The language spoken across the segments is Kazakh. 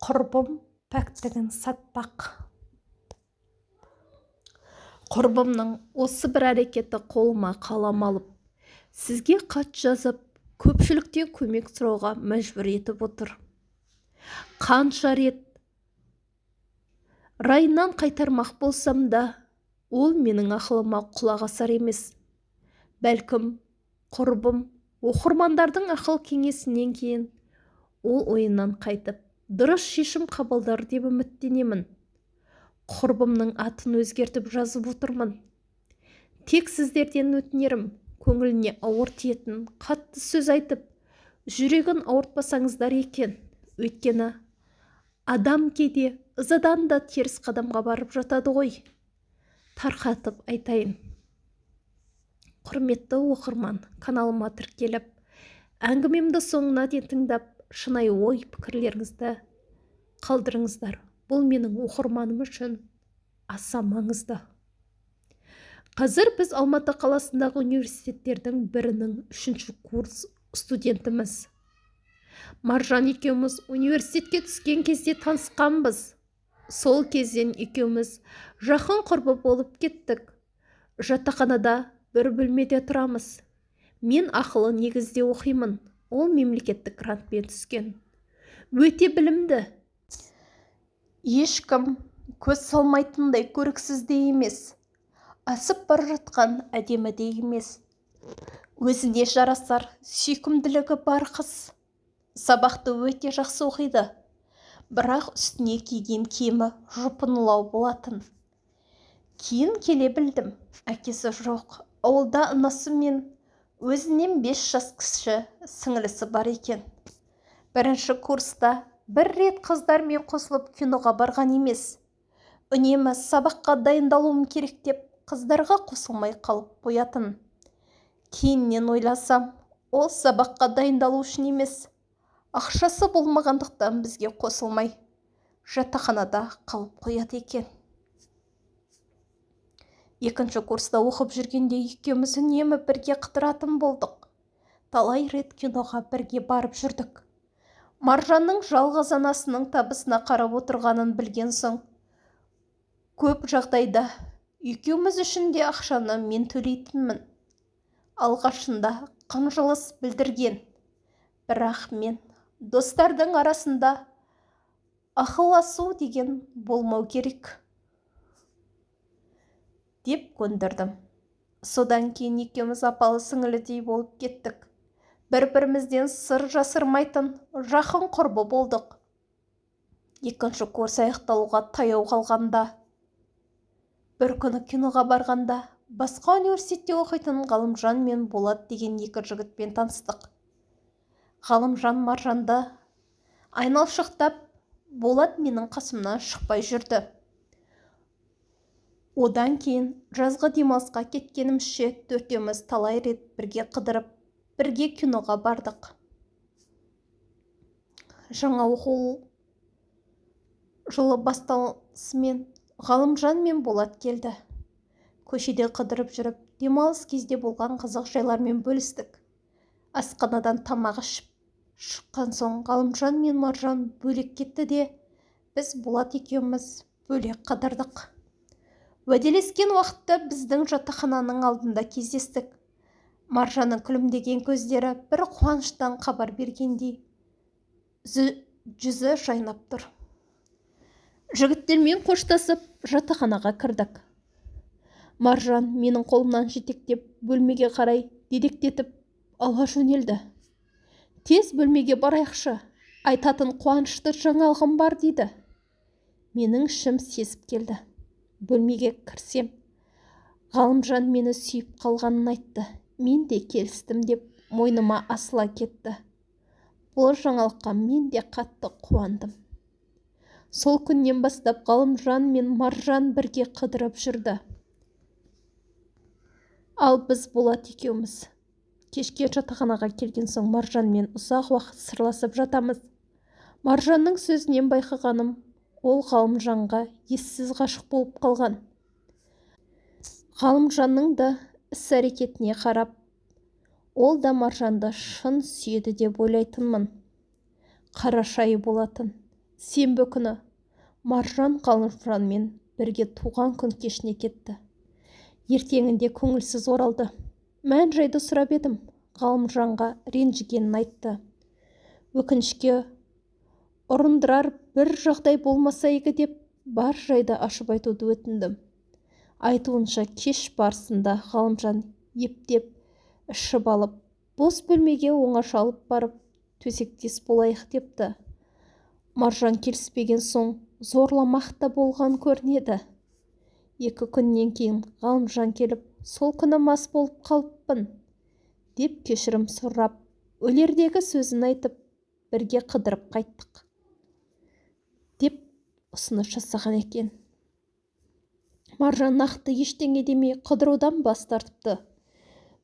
Құрбым пәктігін сатпақ. Құрбымның осы бір әрекеті қолыма қалам алып, сізге хат жазып, көпшіліктен көмек сұрауға мәжбүр етіп отыр. Қанша рет райынан қайтармақ болсам да, ол менің ақылыма құлақ асар емес. Бәлкім, құрбым оқырмандардың ақыл кеңесінен кейін ол ойынан қайтып, дұрыс шешім қабылдар деп үміттенемін. Құрбымның атын өзгертіп жазып отырмын. Тек сіздерден өтінерім, көңіліне ауыр тиетін қатты сөз айтып, жүрегін ауыртпасаңыздар екен. Өйткені адам кейде ызадан да теріс қадамға барып жатады ғой. Тарқатып айтайын. Құрметті оқырман, каналыма тіркеліп, әңгімемді соңына дейін тыңдап, шынайы ой пікірлеріңізді қалдырыңыздар. Бұл менің оқырманым үшін аса маңызды. Қазір біз Алматы қаласындағы университеттердің бірінің 3-ші курс студентіміз. Маржан екеуміз университетке түскен кезде танысқанбыз. Сол кезден екеуміз жақын құрбы болып кеттік. Жатақханада бір бөлмеде тұрамыз. Мен ақылы негізде оқимын. Ол мемлекеттік грантпен түскен. Өте білімді. Ешкім көз салмайтындай көріксіз де емес. Асып бар жатқан әдемі де емес. Өзіне жарасар сүйкімділігі бар қыз. Сабақты өте жақсы оқиды. Бірақ үстіне киген киімі жұпынылау болатын. Кейін келе білдім, әкесі жоқ. Ауылда анасы мен өзінен 5 жас кіші сіңілісі бар екен. 1-ші курста бір рет қыздармен қосылып киноға барған емес. Үнемі сабаққа дайындалуым керек деп қыздарға қосылмай қалып қоятын. Кейіннен ойласам, ол сабаққа дайындалу үшін емес, ақшасы болмағандықтан бізге қосылмай, жатақханада қалып қояды екен. 2-ші курста оқып жүргенде екеуміз үнемі бірге қыдыратын болдық. Талай рет киноға бірге барып жүрдік. Маржанның жалғыз анасының табысына қарап отырғанын білген соң, көп жағдайда екеуміз үшін де ақшаны мен төлейтінмін. Алғашында қынжылыс білдірген. Бірақ мен достардың арасында ақылдасу деген болмау керек деп көндірдім. Содан кейін екеуміз апалы сіңілідей болып кеттік. Бір-бірімізден сыр жасырмайтын жақын құрбы болдық. 2-ші курс аяқталуға таяу қалғанда, бір күні киноға барғанда, басқа университетте оқитын Ғалымжан мен Болат деген 2 жігітпен таныстық. Ғалымжан Маржанды айналшықтап, Болат менің қасымнан шықпай жүрді. Одан кейін жазғы демалысқа кеткенімізше 4-еуміз талай рет бірге қыдырып, бірге киноға бардық. Жаңа оқу жылы басталысымен Ғалымжан мен Болат келді. Көшеде қыдырып жүріп, демалыс кезде болған қызық жайлармен бөлістік. Асханадан тамақ ішіп шыққан соң Ғалымжан мен Маржан бөлек кетті де, біз Болат екеуміз бөлек қыдырдық. Уәделескен уақытта біздің жатақхананың алдында кездестік. Маржанның күлімдеген көздері бір қуаныштан хабар бергендей, жүзі жайнап тұр. Жігіттермен қоштасып, жатақханаға кірдік. Маржан менің қолымнан жетектеп, бөлмеге қарай дедектетіп ала жөнелді. Тез бөлмеге барайықшы, айтатын қуанышты жаңалығым бар дейді. Менің ішім сезіп келді. Бөлмеге кірсем, Ғалымжан мені сүйіп қалғанын айтты. Мен де келістім деп мойныма асыла кетті. Бұл жаңалыққа мен де қатты қуандым. Сол күннен бастап Ғалымжан мен Маржан бірге қыдырып жүрді. Ал біз Болат екеуміз кешке жатақханаға келген соң Маржан мен ұзақ уақыт сырласып жатамыз. Маржанның сөзінен байқағаным, ол Ғалымжанға ессіз ғашық болып қалған. Ғалымжанның да іс-әрекетіне қарап, ол да Маржанды шын сүйеді деп ойлайтынмын. Қарашайы болатын. Сенбі күні Маржан Ғалымжанмен бірге туған күн кешіне кетті. Ертеңінде көңілсіз оралды. Мән-жайды сұрап едім. Ғалымжанға ренжігенін айтты. Өкінішке ұрындырар бір жағдай болмаса игі деп бар жайды ашып айтуды өтіндім. Айтуынша кеш барысында Ғалымжан ептеп ішіп алып, бос бөлмеге оңаша алып барып, төсектес болайық депті. Маржан келіспеген соң зорламақ та болған көрінеді. 2 күннен кейін Ғалымжан келіп, сол күні мас болып қалыппын деп кешірім сұрап, өлердегі сөзін айтып, бірге қыдырып қайттық деп ұсыныс жасаған екен. Маржан нақты ештеңе демей қыдырудан бас тартыпты.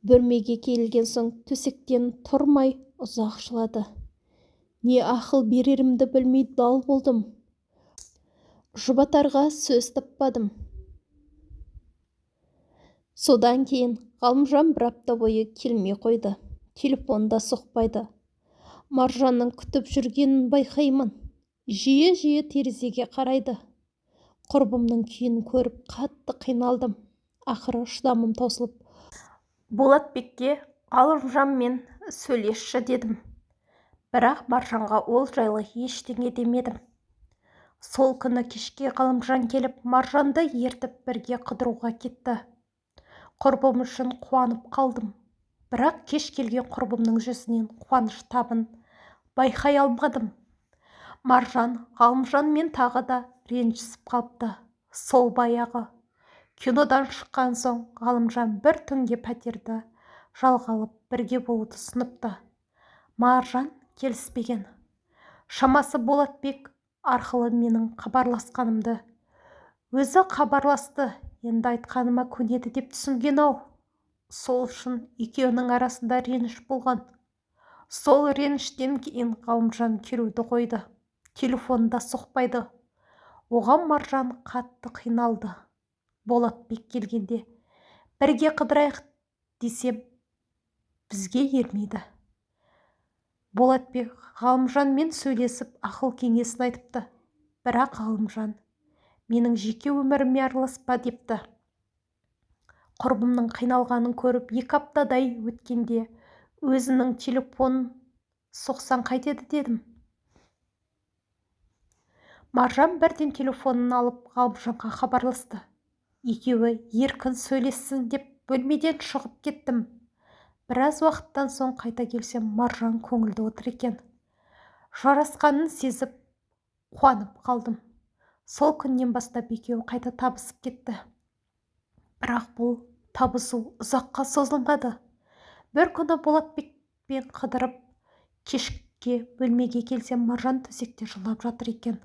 Бөлмеге келген соң төсектен тұрмай ұзақ жылады. Не ақыл берерімді білмей дал болдым. Жұбатарға сөз таппадым. Содан кейін Ғалымжан бір апта бойы келмей қойды. Телефонда соқпайды. Маржанның күтіп жүргенін байқаймын. Жиі-жиі терезеге қарайды. Құрбымның күйін көріп қатты қиналдым. Ақыры шыдамым таусылып, Болатбекке Ғалымжанмен сөйлесші дедім. Бірақ Маржанға ол жайлы ештеңе демедім. Сол күні кешке Ғалымжан келіп, Маржанды ертіп бірге қыдыруға кетті. Құрбым үшін қуанып қалдым. Бірақ кеш келген құрбымның жүзінен қуаныш табын байқай алмадым. Маржан Ғалымжанмен тағы да ренжісіп қалыпты. Сол баяғы кинодан шыққан соң Ғалымжан бір түнге пәтерді жалға алып бірге болуды ұсыныпты. Маржан келіспеген. Шамасы Болатбек арқылы менің хабарласқанымды өзі хабарласты, енді айтқаныма көнеді деп түсінген-ау. Сол үшін екеуінің арасында реніш болған. Сол реніштен кейін Ғалымжан келуді қойды. Телефонда соқпайды. Оған Маржан қатты қиналды. Болатбек келгенде бірге қыдырайық десем, бізге ермейді. Болатбек Ғалымжанмен сөйлесіп ақыл кеңесін айтыпты. Бірақ Ғалымжан менің жеке өміріме араласпа депті. Құрбымның қиналғанын көріп 2 аптадай өткенде өзінің телефонын соқсан қайтеді дедім. Маржан бірден телефонын алып Ғалымжанға хабарласты. Екеуі еркін сөйлессін деп бөлмеден шығып кеттім. Біраз уақыттан соң қайта келсем, Маржан көңілді отыр екен. Жарасқанын сезіп, қуанып қалдым. Сол күннен бастап екеуі қайта табысып кетті. Бірақ бұл табысу ұзаққа созылмады. Бір күні Болатбекпен қыдырып, кешке бөлмеге келсем, Маржан төсекте жылап жатыр екен.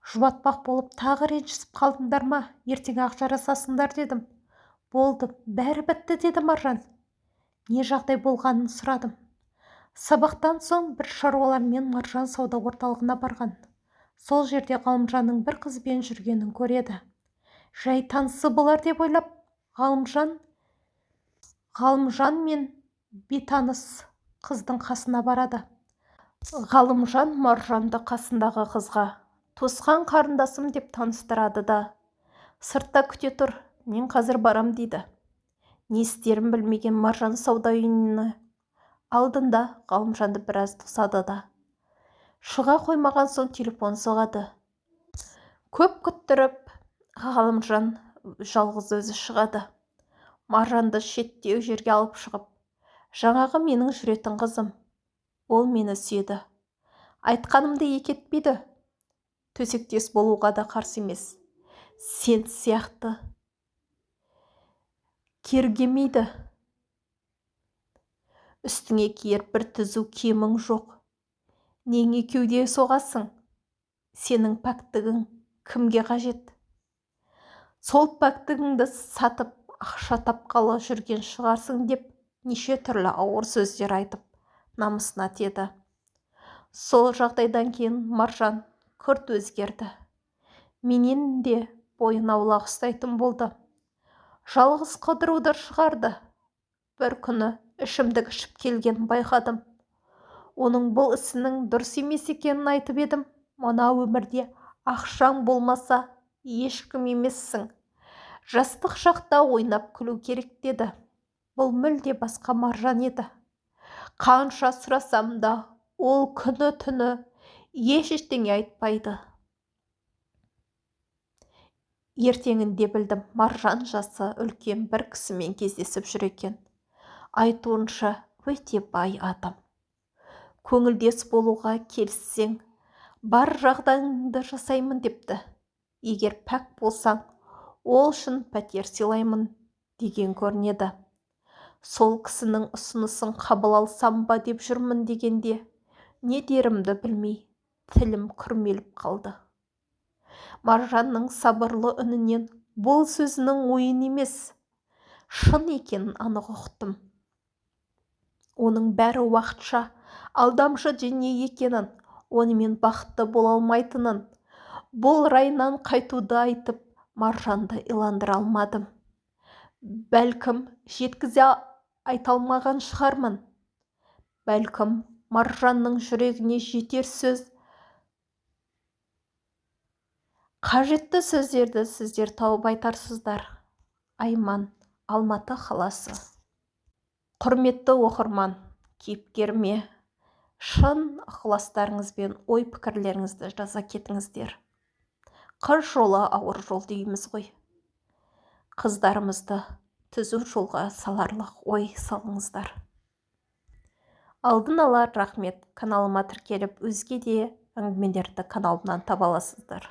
Жұбатпақ болып, тағы ренжісіп қалдыңдар ма? Ертең ақ жарасасыңдар дедім. Болды, бәрі бітті деді Маржан. Не жағдай болғанын сұрадым. Сабақтан соң бір шаруалармен Маржан сауда орталығына барған. Сол жерде Ғалымжанның бір қызбен жүргенін көреді. Жай танысы болар деп ойлап, Ғалымжан мен бейтаныс қыздың қасына барады. Ғалымжан Маржанды қасындағы қызға туысқан қарындасым деп таныстырады да, сыртта күте тұр, мен қазір барам дейді. Не істерін білмеген Маржан сауда үйінің алдында Ғалымжанды біраз тосады да, шыға қоймаған соң телефон соғады. Көп күттіріп, Ғалымжан жалғыз өзі шығады. Маржанды шеттеу жерге алып шығып, жаңағы менің жүретін қызым. Ол мені сүйеді. Айтқанымды екі етпейді. Төсектес болуға да қарсы емес. Сен сияқты кергемейді. Үстіңе киер бір түзу киімің жоқ. Нең екеуде соғасың? Сенің пәктігің кімге қажет? Сол пәктігіңді сатып, ақша тапқалы жүрген шығарсың деп неше түрлі ауыр сөздер айтып, намысына тиеді. Сол жағдайдан кейін Маржан күрт өзгерді. Менен де бойын аулақ ұстайтын болды. Жалғыз қыдыруды шығарды. Бір күні ішімдік ішіп келген байқадым. Оның бұл ісінің дұрыс емес екенін айтып едім. мына өмірде ақшаң болмаса ешкім емессің. Жастық шақта ойнап күлу керек деді. Бұл мүлде басқа Маржан еді. Қанша сұрасам да ол күні түні ештеңе айтпайды. Ертеңінде білдім, Маржан жасы үлкен бір кісімен кездесіп жүр екен. Айтуынша өте бай адам. Көңілдес болуға келіссең, бар жағдайыңды жасаймын депті. Егер пәк болсаң, ол үшін пәтер сыйлаймын деген көрінеді. Сол кісінің ұсынысын қабыл алсам ба деп жүрмін дегенде, не дерімді білмей, тілім күрмеліп қалды. Маржанның сабырлы үнінен бұл сөзінің ойын емес, шын екенін анық ұқтым. Оның бәрі уақытша, алдамшы дүние екенін, онымен бақытты бола алмайтынын, бұл райынан қайтуды айтып, Маржанды иландыра алмадым. Бәлкім, жеткізе айта алмаған шығармын. Бәлкім, Маржанның жүрегіне жетер сөз, қажетті сөздерді сіздер тауып айтарсыздар. Айман, Алматы қаласы. Құрметті оқырман, кейіпкеріме шын ықыластарыңызбен ой пікірлеріңізді жаза кетіңіздер. Қыз жолы ауыр жол дейміз ғой. Қыздарымызды түзу жолға саларлық ой салыңыздар. Алдын ала рахмет. Каналыма тіркеліп, өзге де әңгімелерді каналымнан таба аласыздар.